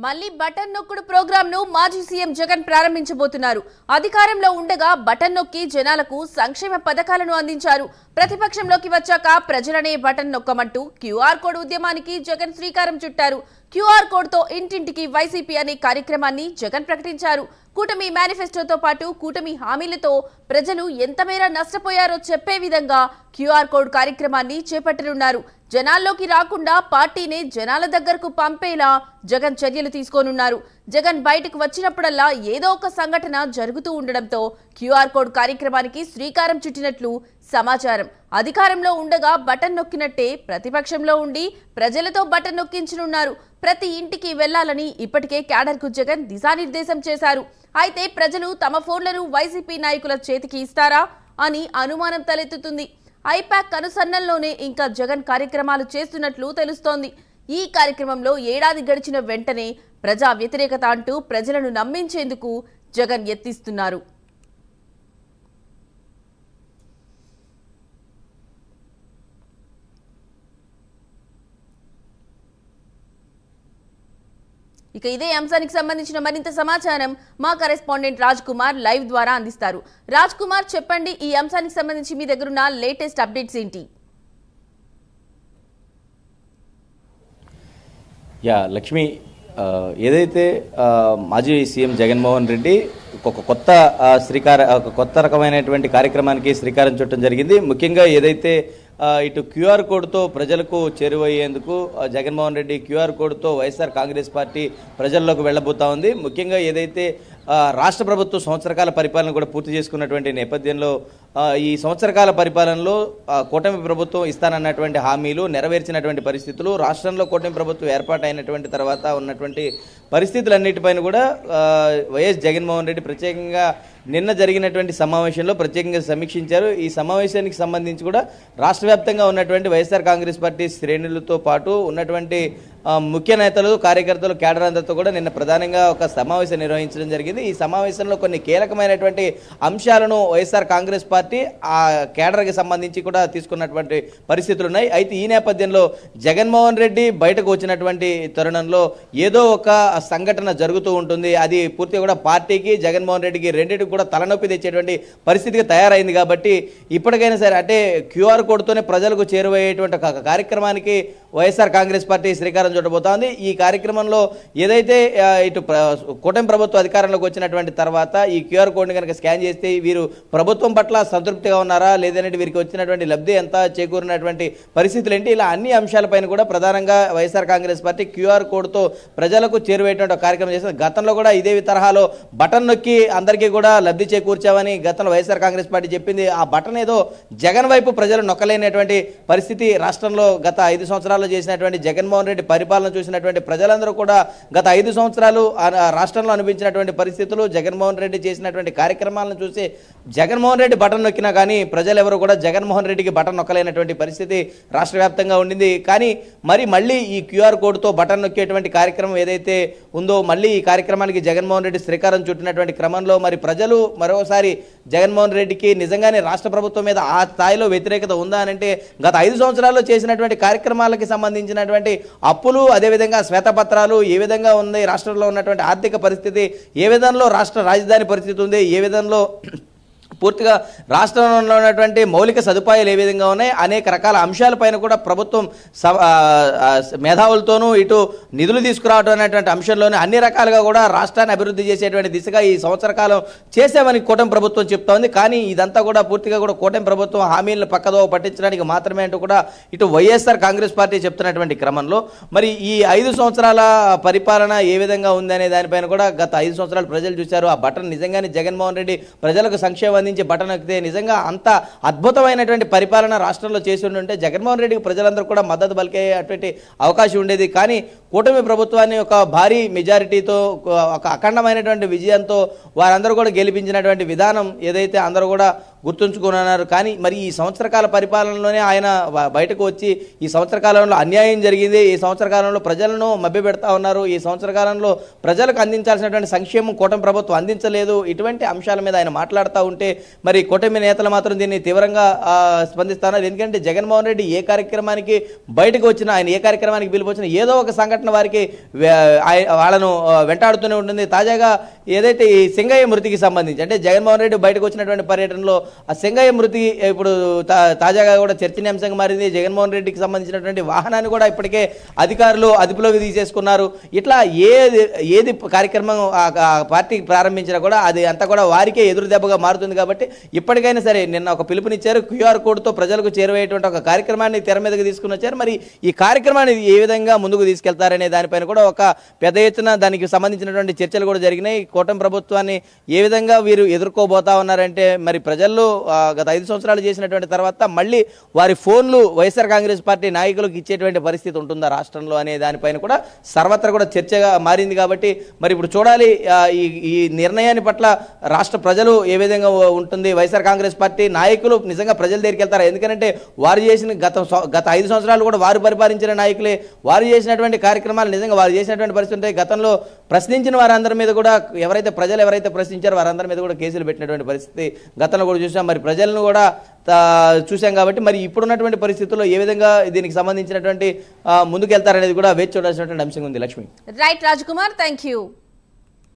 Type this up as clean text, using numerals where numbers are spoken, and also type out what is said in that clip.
మళ్ళీ button నొక్కుడు programme ను మాజీ సీఎం జగన్ ప్రారంభించబోతున్నారు. అధికారంలో ఉండగా బటన్ నొక్కి జనాలకు సంక్షేమ పథకాలను అందించారు. ప్రతిపక్షంలోకి వచ్చాక ప్రజలనే బటన్ నొక్కమంటూ క్యూఆర్ కోడ్ ఉద్యమానికి జగన్ శ్రీకారం చుట్టారు. క్యూఆర్ కోడ్ తో ఇంటింటికి వైసీపీ అనే కార్యక్రమాన్ని జగన్ ప్రకటించారు. కూటమి మేనిఫెస్టోతో పాటు కూటమి హామీలతో ప్రజలు ఎంత మేర నష్టపోయారో చెప్పే విధంగా క్యూఆర్ కోడ్ కార్యక్రమాన్ని చేపట్టనున్నారు. జనాల్లోకి రాకుండా పార్టీనే జనాల దగ్గరకు పంపేలా జగన్ చర్యలు తీసుకోనున్నారు. జగన్ బయటకు వచ్చినప్పుడల్లా ఏదో ఒక సంఘటన జరుగుతూ ఉండడంతో క్యూఆర్ కోడ్ కార్యక్రమానికి శ్రీకారం చుట్టినట్లు సమాచారం. అధికారంలో ఉండగా బటన్ నొక్కినట్టే ప్రతిపక్షంలో ఉండి ప్రజలతో బటన్ నొక్కించనున్నారు. ప్రతి ఇంటికి వెళ్లాలని ఇప్పటికే క్యాడర్కు జగన్ దిశానిర్దేశం చేశారు. అయితే ప్రజలు తమ ఫోన్లను వైసీపీ నాయకుల చేతికి ఇస్తారా అని అనుమానం తలెత్తుతుంది. ఐపాక్ అనుసరణలోనే ఇంకా జగన్ కార్యక్రమాలు చేస్తున్నట్లు తెలుస్తోంది. ఈ కార్యక్రమంలో ఏడాది గడిచిన వెంటనే ప్రజా వ్యతిరేకత అంటూ ప్రజలను నమ్మించేందుకు జగన్ యత్నిస్తున్నారు. ఇక ఇదే అంశానికి సంబంధించిన మరింత సమాచారం మా కరెస్పాండెంట్ రాజ్ కుమార్ లైవ్ ద్వారా అందిస్తారు. రాజ్ కుమార్, చెప్పండి, ఈ అంశానికి సంబంధించి మీ దగ్గరున్న లేటెస్ట్ అప్డేట్స్ ఏంటి? లక్ష్మి, ఏదైతే మాజీ సీఎం జగన్మోహన్ రెడ్డి ఒక కొత్త రకమైనటువంటి కార్యక్రమానికి శ్రీకారం చుట్టడం జరిగింది. ముఖ్యంగా ఏదైతే ఇటు క్యూఆర్ కోడ్తో ప్రజలకు చేరువయ్యేందుకు జగన్మోహన్ రెడ్డి క్యూఆర్ కోడ్తో వైఎస్ఆర్ కాంగ్రెస్ పార్టీ ప్రజల్లోకి వెళ్లబోతా ఉంది. ముఖ్యంగా ఏదైతే రాష్ట్ర ప్రభుత్వం సంవత్సరకాల పరిపాలన కూడా పూర్తి చేసుకున్నటువంటి నేపథ్యంలో ఈ సంవత్సరకాల పరిపాలనలో కూటమి ప్రభుత్వం ఇస్తానన్నటువంటి హామీలు నెరవేర్చినటువంటి పరిస్థితులు, రాష్ట్రంలో కూటమి ప్రభుత్వం ఏర్పాటైనటువంటి తర్వాత ఉన్నటువంటి పరిస్థితులన్నిటిపైన కూడా వైఎస్ జగన్మోహన్ రెడ్డి ప్రత్యేకంగా నిన్న జరిగినటువంటి సమావేశంలో ప్రత్యేకంగా సమీక్షించారు. ఈ సమావేశానికి సంబంధించి కూడా రాష్ట్ర వ్యాప్తంగా ఉన్నటువంటి వైఎస్ఆర్ కాంగ్రెస్ పార్టీ శ్రేణులతో పాటు ఉన్నటువంటి ముఖ్య నేతలు, కార్యకర్తలు, కేడర్ అందరితో కూడా నిన్న ప్రధానంగా ఒక సమావేశం నిర్వహించడం జరిగింది. ఈ సమావేశంలో కొన్ని కీలకమైనటువంటి అంశాలను వైఎస్ఆర్ కాంగ్రెస్ పార్టీ ఆ కేడర్కి సంబంధించి కూడా తీసుకున్నటువంటి పరిస్థితులు ఉన్నాయి. అయితే ఈ నేపథ్యంలో జగన్మోహన్ రెడ్డి బయటకు వచ్చినటువంటి తరుణంలో ఏదో ఒక సంఘటన జరుగుతూ ఉంటుంది. అది పూర్తిగా కూడా పార్టీకి, జగన్మోహన్ రెడ్డికి రెండింటికి కూడా తలనొప్పి తెచ్చేటువంటి పరిస్థితికి తయారైంది. కాబట్టి ఇప్పటికైనా సరే అంటే క్యూఆర్ కోడ్తోనే ప్రజలకు చేరువయ్యేటువంటి కార్యక్రమానికి వైఎస్ఆర్ కాంగ్రెస్ పార్టీ శ్రీకారం చుట్టబోతోంది. ఈ కార్యక్రమంలో ఏదైతే ఇటు కూటమి ప్రభుత్వం అధికారంలోకి వచ్చినటువంటి తర్వాత ఈ క్యూఆర్ కోడ్ని కనుక స్కాన్ చేస్తే వీరు ప్రభుత్వం పట్ల సంతృప్తిగా ఉన్నారా లేదంటే వీరికి వచ్చినటువంటి లబ్ధి ఎంత, చేకూరినటువంటి పరిస్థితులు ఏంటి, ఇలా అన్ని అంశాలపైన కూడా ప్రధానంగా వైఎస్ఆర్ కాంగ్రెస్ పార్టీ క్యూఆర్ కోడ్తో ప్రజలకు చేరువయ్యేటువంటి కార్యక్రమం చేస్తుంది. గతంలో కూడా ఇదే తరహాలో బటన్ నొక్కి అందరికీ కూడా లబ్ధి చేకూర్చామని గతంలో వైఎస్ఆర్ కాంగ్రెస్ పార్టీ చెప్పింది. ఆ బటన్ ఏదో జగన్ వైపు ప్రజలు నొక్కలేనటువంటి పరిస్థితి రాష్ట్రంలో గత 5 సంవత్సరాల్లో చేసినటువంటి జగన్మోహన్ రెడ్డి పరిపాలన చూసినటువంటి ప్రజలందరూ కూడా గత 5 సంవత్సరాలు రాష్ట్రంలో అనిపించినటువంటి పరిస్థితులు, జగన్మోహన్ రెడ్డి చేసినటువంటి కార్యక్రమాలను చూసి జగన్మోహన్ రెడ్డి బటన్ నొక్కినా కానీ ప్రజలు ఎవరు కూడా జగన్మోహన్ రెడ్డికి బటన్ నొక్కలేనటువంటి పరిస్థితి రాష్ట్ర వ్యాప్తంగా ఉండింది. కానీ మళ్ళీ ఈ క్యూఆర్ కోడ్తో బటన్ నొక్కేటువంటి కార్యక్రమం ఏదైతే ఉందో మళ్ళీ ఈ కార్యక్రమానికి జగన్మోహన్ రెడ్డి శ్రీకారం చుట్టినటువంటి క్రమంలో ప్రజలు మరోసారి జగన్మోహన్ రెడ్డికి నిజంగానే రాష్ట్ర ప్రభుత్వం మీద ఆ స్థాయిలో వ్యతిరేకత ఉందా అని అంటే గత 5 సంవత్సరాల్లో చేసినటువంటి కార్యక్రమాలకి సంబంధించినటువంటి అప్పులు, అదేవిధంగా శ్వేతపత్రాలు ఏ విధంగా ఉంది, రాష్ట్రంలో ఉన్నటువంటి ఆర్థిక పరిస్థితి ఏ విధంలో, రాష్ట్ర రాజధాని పరిస్థితి ఉంది ఏ విధంలో, పూర్తిగా రాష్ట్రంలో ఉన్నటువంటి మౌలిక సదుపాయాలు ఏ విధంగా ఉన్నాయి, అనేక రకాల అంశాలపైన కూడా ప్రభుత్వం మేధావులతోనూ ఇటు నిధులు తీసుకురావడం అనేటువంటి అంశంలోనే అన్ని రకాలుగా కూడా రాష్ట్రాన్ని అభివృద్ధి చేసేటువంటి దిశగా ఈ సంవత్సర కాలం చేసామని కూటమి ప్రభుత్వం చెప్తా ఉంది. కానీ ఇదంతా కూడా పూర్తిగా కూడా కూటమి ప్రభుత్వం హామీలను పక్కదో పట్టించడానికి మాత్రమే అంటూ కూడా ఇటు వైఎస్ఆర్ కాంగ్రెస్ పార్టీ చెప్తున్నటువంటి క్రమంలో ఈ 5 సంవత్సరాల పరిపాలన ఏ విధంగా ఉందనే దానిపైన కూడా గత 5 సంవత్సరాలు ప్రజలు చూశారు. ఆ బటన్ నిజంగానే జగన్మోహన్ రెడ్డి ప్రజలకు సంక్షేమం అందించి బటన్ నొక్కితే నిజంగా అంత అద్భుతమైనటువంటి పరిపాలన రాష్ట్రంలో చేసి ఉంటే జగన్మోహన్ రెడ్డికి ప్రజలందరూ కూడా మద్దతు పలికేటువంటి అవకాశం ఉండేది. కానీ కూటమి ప్రభుత్వాన్ని ఒక భారీ మెజారిటీతో, ఒక అఖండమైనటువంటి విజయంతో వారందరూ కూడా గెలిపించినటువంటి విధానం ఏదైతే అందరూ కూడా గుర్తుంచుకున్నారు. కానీ ఈ సంవత్సర కాల పరిపాలనలోనే ఆయన బయటకు వచ్చి ఈ సంవత్సర కాలంలో అన్యాయం జరిగింది, ఈ సంవత్సర కాలంలో ప్రజలను మభ్యపెడతా ఉన్నారు, ఈ సంవత్సర కాలంలో ప్రజలకు అందించాల్సినటువంటి సంక్షేమం కూటమి ప్రభుత్వం అందించలేదు, ఇటువంటి అంశాల మీద ఆయన మాట్లాడుతూ ఉంటే కూటమి నేతలు మాత్రం దీన్ని తీవ్రంగా స్పందిస్తున్నారు. ఎందుకంటే జగన్మోహన్ రెడ్డి ఏ కార్యక్రమానికి బయటకు వచ్చినా, ఆయన ఏ కార్యక్రమానికి పిలుపు వచ్చినా ఏదో ఒక సంఘటన సంఘటన వారికి వాళ్ళను వెంటాడుతూనే ఉంటుంది. తాజాగా ఏదైతే ఈ సింగయ్య మృతికి సంబంధించి అంటే జగన్మోహన్ రెడ్డి బయటకు వచ్చినటువంటి పర్యటనలో ఆ సింగయ్య మృతి ఇప్పుడు తాజాగా కూడా చర్చనీయాంశంగా మారింది. జగన్మోహన్ రెడ్డికి సంబంధించినటువంటి వాహనాన్ని కూడా ఇప్పటికే అధికారులు అదుపులోకి తీసేసుకున్నారు. ఇట్లా ఏది కార్యక్రమం పార్టీ ప్రారంభించినా కూడా అది అంతా కూడా వారికే ఎదురు దెబ్బగా మారుతుంది. కాబట్టి ఇప్పటికైనా సరే నిన్న ఒక పిలుపునిచ్చారు, QR కోడ్తో ప్రజలకు చేరువయ్యేటువంటి ఒక కార్యక్రమాన్ని తెర మీదకి తీసుకుని వచ్చారు. మరి ఈ కార్యక్రమాన్ని ఏ విధంగా ముందుకు తీసుకెళ్తారనే దానిపైన కూడా ఒక పెద్ద ఎత్తున దానికి సంబంధించినటువంటి చర్చలు కూడా జరిగినాయి. కూటమి ప్రభుత్వాన్ని ఏ విధంగా వీరు ఎదుర్కోబోతా ఉన్నారంటే మరి ప్రజల్లో గత 5 సంవత్సరాలు చేసినటువంటి తర్వాత మళ్ళీ వారి ఫోన్లు వైఎస్ఆర్ కాంగ్రెస్ పార్టీ నాయకులకు ఇచ్చేటువంటి పరిస్థితి ఉంటుందా రాష్ట్రంలో అనే దానిపైన కూడా సర్వత్రా కూడా చర్చగా మారింది. కాబట్టి మరి ఇప్పుడు చూడాలి ఈ నిర్ణయాన్ని పట్ల రాష్ట్ర ప్రజలు ఏ విధంగా ఉంటుంది. వైఎస్ఆర్ కాంగ్రెస్ పార్టీ నాయకులు నిజంగా ప్రజల దగ్గరికి వెళ్తారా? ఎందుకంటే వారు చేసిన గత 5 సంవత్సరాలు కూడా వారు పరిపాలించిన నాయకులే వారు చేసినటువంటి కార్యక్రమాలు నిజంగా వారు చేసినటువంటి పరిస్థితి ఉంటాయి. గతంలో ప్రశ్నించిన వారందరి మీద కూడా ప్రజలు ఎవరైతే ప్రశ్నించారో వారందరి మీద కూడా కేసులు పెట్టినటువంటి పరిస్థితి గతంలో కూడా చూసాం. మరి ప్రజలను కూడా చూసాం. కాబట్టి మరి ఇప్పుడున్నటువంటి పరిస్థితుల్లో ఏ విధంగా దీనికి సంబంధించినటువంటి ముందుకెళ్తారనేది కూడా వేచి చూడాల్సినటువంటి అంశం ఉంది. Lakshmi. Right Raj Kumar, thank you.